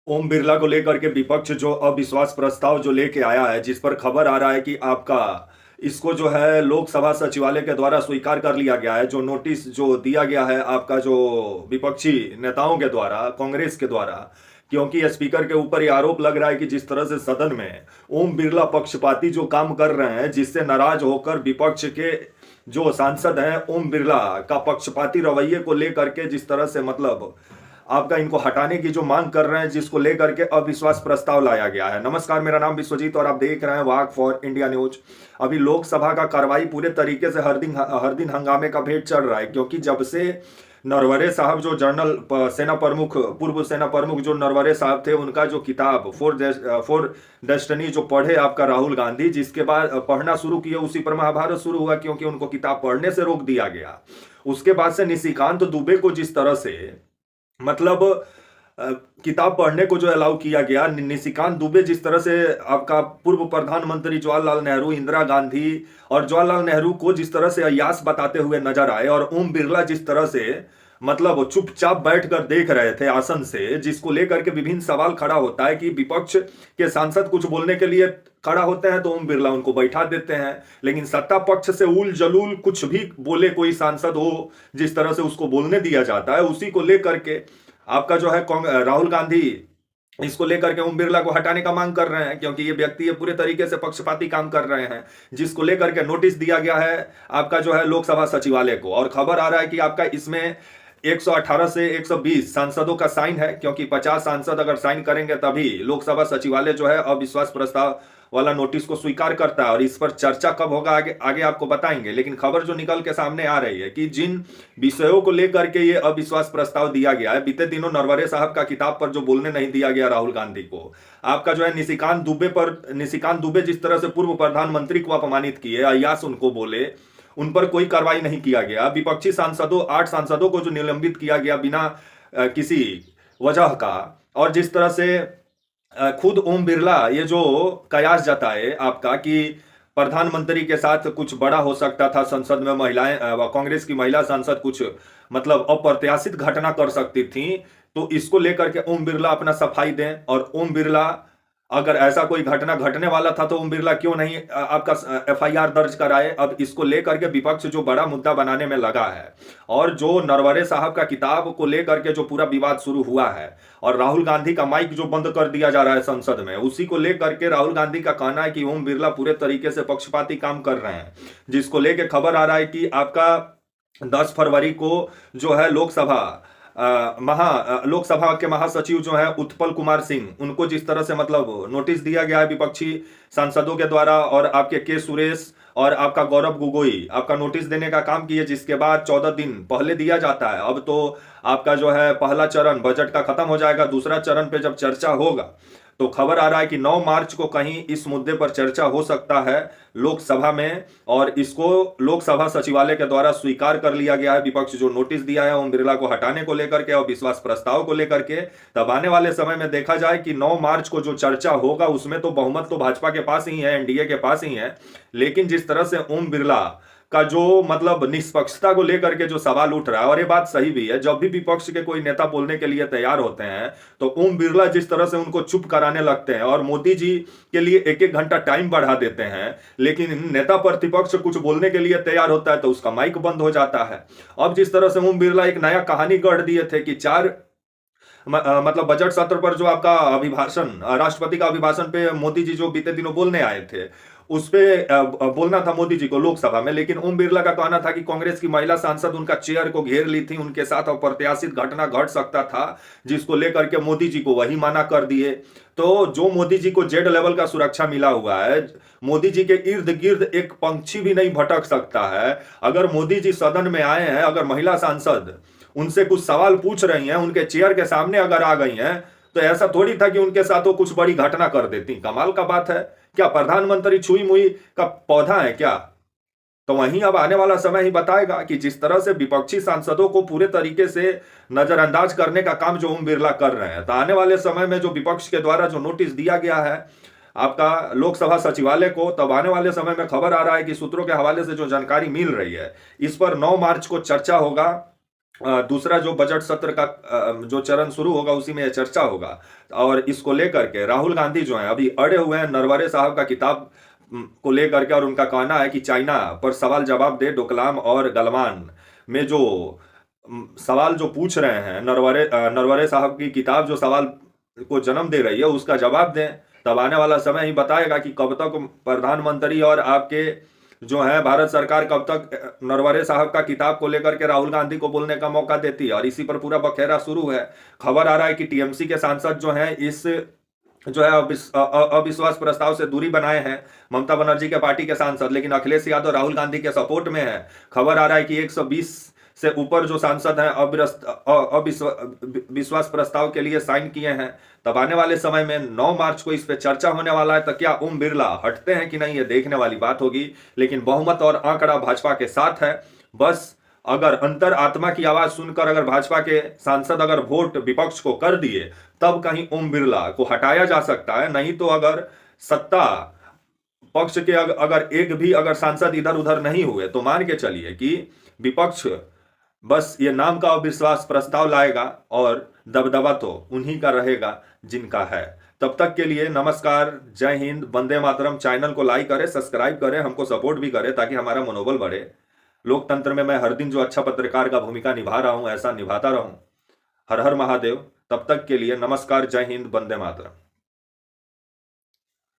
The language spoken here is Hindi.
ओम बिरला को लेकर के विपक्ष जो अविश्वास प्रस्ताव जो लेके आया है, जिस पर खबर आ रहा है कि आपका इसको जो है लोकसभा सचिवालय के द्वारा स्वीकार कर लिया गया है। जो नोटिस जो दिया गया है आपका जो विपक्षी नेताओं के द्वारा, कांग्रेस के द्वारा, क्योंकि स्पीकर के ऊपर ये आरोप लग रहा है कि जिस तरह से सदन में ओम बिरला पक्षपाती जो काम कर रहे हैं, जिससे नाराज होकर विपक्ष के जो सांसद हैं ओम बिरला का पक्षपाती रवैये को लेकर के जिस तरह से मतलब आपका इनको हटाने की जो मांग कर रहे हैं, जिसको लेकर के अविश्वास प्रस्ताव लाया गया है। नमस्कार, मेरा नाम विश्वजीत और आप देख रहे हैं वाक फॉर इंडिया न्यूज। अभी लोकसभा का कार्रवाई पूरे तरीके से हर दिन हंगामे का भेंट चढ़ रहा है, क्योंकि जब से नरवरे साहब जो सेना प्रमुख, पूर्व सेना प्रमुख जो नरवरे साहब थे, उनका जो किताब फोर डेस्टिनी जो पढ़े आपका राहुल गांधी, जिसके बाद पढ़ना शुरू किया, उसी पर महाभारत शुरू हुआ, क्योंकि उनको किताब पढ़ने से रोक दिया गया। उसके बाद से निशिकांत दुबे को जिस तरह से मतलब किताब पढ़ने को जो अलाउ किया गया, निशिकांत दुबे जिस तरह से आपका पूर्व प्रधानमंत्री जवाहरलाल नेहरू, इंदिरा गांधी और जवाहरलाल नेहरू को जिस तरह से अय्यास बताते हुए नजर आए, और ओम बिरला जिस तरह से मतलब चुपचाप बैठकर देख रहे थे आसन से, जिसको लेकर के विभिन्न सवाल खड़ा होता है कि विपक्ष के सांसद कुछ बोलने के लिए खड़ा होते हैं तो ओम बिरला उनको बैठा देते हैं, लेकिन सत्ता पक्ष से उल जलूल कुछ भी बोले कोई सांसद हो, जिस तरह से उसको बोलने दिया जाता है, उसी को लेकर के आपका जो है राहुल गांधी इसको लेकर के ओम बिरला को हटाने का मांग कर रहे हैं, क्योंकि ये व्यक्ति ये पूरे तरीके से पक्षपाती काम कर रहे हैं, जिसको लेकर के नोटिस दिया गया है आपका जो है लोकसभा सचिवालय को। और खबर आ रहा है कि आपका इसमें 118 से 120 सांसदों का साइन है, क्योंकि 50 सांसद अगर साइन करेंगे तभी लोकसभा सचिवालय जो है अविश्वास प्रस्ताव वाला नोटिस को स्वीकार करता है। और इस पर चर्चा कब होगा आगे आगे आपको बताएंगे, लेकिन खबर जो निकल के सामने आ रही है कि जिन विषयों को लेकर के ये अविश्वास प्रस्ताव दिया गया है, बीते दिनों नरवरे साहब का किताब पर जो बोलने नहीं दिया गया राहुल गांधी को, आपका जो है निशिकांत दुबे जिस तरह से पूर्व प्रधानमंत्री को अपमानित किए, अय्यास उनको बोले, उन पर कोई कार्रवाई नहीं किया गया। विपक्षी सांसदों 8 सांसदों को जो निलंबित किया गया बिना किसी वजह का, और जिस तरह से खुद ओम बिरला ये जो कयास जताए आपका कि प्रधानमंत्री के साथ कुछ बड़ा हो सकता था, संसद में महिलाएं, कांग्रेस की महिला सांसद कुछ मतलब अप्रत्याशित घटना कर सकती थी, तो इसको लेकर के ओम बिरला अपना सफाई दें। और ओम बिरला अगर ऐसा कोई घटना घटने वाला था तो ओम बिरला क्यों नहीं आपका एफआईआर दर्ज कराए। अब इसको लेकर के विपक्ष जो बड़ा मुद्दा बनाने में लगा है, और जो नरवरे साहब का किताब को लेकर के जो पूरा विवाद शुरू हुआ है, और राहुल गांधी का माइक जो बंद कर दिया जा रहा है संसद में, उसी को लेकर के राहुल गांधी का कहना है कि ओम बिरला पूरे तरीके से पक्षपाती काम कर रहे हैं, जिसको लेकर खबर आ रहा है कि आपका 10 फरवरी को जो है लोकसभा के महासचिव जो है उत्पल कुमार सिंह, उनको जिस तरह से मतलब नोटिस दिया गया है विपक्षी सांसदों के द्वारा, और आपके के सुरेश और आपका गौरव गोगोई आपका नोटिस देने का काम किए, जिसके बाद 14 दिन पहले दिया जाता है। अब तो आपका जो है पहला चरण बजट का खत्म हो जाएगा, दूसरा चरण पे जब चर्चा होगा तो खबर आ रहा है कि 9 मार्च को कहीं इस मुद्दे पर चर्चा हो सकता है लोकसभा में, और इसको लोकसभा सचिवालय के द्वारा स्वीकार कर लिया गया है। विपक्ष जो नोटिस दिया है ओम बिरला को हटाने को लेकर के और विश्वास प्रस्ताव को लेकर के, तब आने वाले समय में देखा जाए कि 9 मार्च को जो चर्चा होगा उसमें तो बहुमत तो भाजपा के पास ही है, एनडीए के पास ही है, लेकिन जिस तरह से ओम बिरला का जो मतलब निष्पक्षता को लेकर के जो सवाल उठ रहा है, और ये बात सही भी है, जब भी विपक्ष के कोई नेता बोलने के लिए तैयार होते हैं तो ओम बिरला जिस तरह से उनको चुप कराने लगते हैं, और मोदी जी के लिए 1-1 घंटा टाइम बढ़ा देते हैं, लेकिन नेता प्रतिपक्ष कुछ बोलने के लिए तैयार होता है तो उसका माइक बंद हो जाता है। अब जिस तरह से ओम बिरला एक नया कहानी गढ़ दिए थे कि मतलब बजट सत्र पर जो आपका अभिभाषण, राष्ट्रपति का अभिभाषण पे मोदी जी जो बीते दिनों बोलने आए थे, उस पे बोलना था मोदी जी को लोकसभा में, लेकिन ओम बिरला का कहना था कि कांग्रेस की महिला सांसद उनका चेयर को घेर ली थी, उनके साथ अप्रत्याशित घटना घट सकता था, जिसको लेकर के मोदी जी को वही माना कर दिए। तो जो मोदी जी को जेड लेवल का सुरक्षा मिला हुआ है, मोदी जी के इर्द गिर्द एक पंछी भी नहीं भटक सकता है। अगर मोदी जी सदन में आए हैं, अगर महिला सांसद उनसे कुछ सवाल पूछ रही हैं, उनके चेयर के सामने अगर आ गई हैं, तो ऐसा थोड़ी था कि उनके साथ वो कुछ बड़ी घटना कर देती। कमाल का बात है, क्या प्रधानमंत्री छुई मुई का पौधा है क्या? तो वहीं अब आने वाला समय ही बताएगा कि जिस तरह से विपक्षी सांसदों को पूरे तरीके से नजरअंदाज करने का काम जो ओम बिरला कर रहे हैं, तो आने वाले समय में जो विपक्ष के द्वारा जो नोटिस दिया गया है आपका लोकसभा सचिवालय को, तब आने वाले समय में खबर आ रहा है कि सूत्रों के हवाले से जो जानकारी मिल रही है, इस पर 9 मार्च को चर्चा होगा। दूसरा जो बजट सत्र का जो चरण शुरू होगा उसी में यह चर्चा होगा। और इसको लेकर के राहुल गांधी जो है अभी अड़े हुए हैं नरवरे साहब का किताब को लेकर के, और उनका कहना है कि चाइना पर सवाल जवाब दे। डोकलाम और गलवान में जो सवाल जो पूछ रहे हैं, नरवरे साहब की किताब जो सवाल को जन्म दे रही है उसका जवाब दें। तब आने वाला समय ही बताएगा कि कब तक प्रधानमंत्री और आपके जो है भारत सरकार कब तक नरवरे साहब का किताब को लेकर के राहुल गांधी को बोलने का मौका देती है। और इसी पर पूरा बखेरा शुरू है। खबर आ रहा है कि टीएमसी के सांसद जो हैं इस जो है अविश्वास प्रस्ताव से दूरी बनाए हैं, ममता बनर्जी के पार्टी के सांसद, लेकिन अखिलेश यादव राहुल गांधी के सपोर्ट में है। खबर आ रहा है कि 120 से ऊपर जो सांसद हैं अविश्वास प्रस्ताव के लिए साइन किए हैं। तब आने वाले समय में 9 मार्च को इस पे चर्चा होने वाला है। तो क्या ओम बिरला हटते हैं कि नहीं, ये देखने वाली बात होगी। लेकिन बहुमत और आंकड़ा भाजपा के साथ है। बस अगर अंतर आत्मा की आवाज सुनकर अगर भाजपा के सांसद अगर वोट विपक्ष को कर दिए तब कहीं ओम बिरला को हटाया जा सकता है। नहीं तो अगर सत्ता पक्ष के अगर एक भी अगर सांसद इधर उधर नहीं हुए तो मान के चलिए कि विपक्ष बस ये नाम का अविश्वास प्रस्ताव लाएगा और दबदबा तो उन्हीं का रहेगा जिनका है। तब तक के लिए नमस्कार, जय हिंद, वंदे मातरम। चैनल को लाइक करें, सब्सक्राइब करें, हमको सपोर्ट भी करें ताकि हमारा मनोबल बढ़े। लोकतंत्र में मैं हर दिन जो अच्छा पत्रकार का भूमिका निभा रहा हूं ऐसा निभाता रहूं। हर हर महादेव। तब तक के लिए नमस्कार, जय हिंद, वंदे मातरम।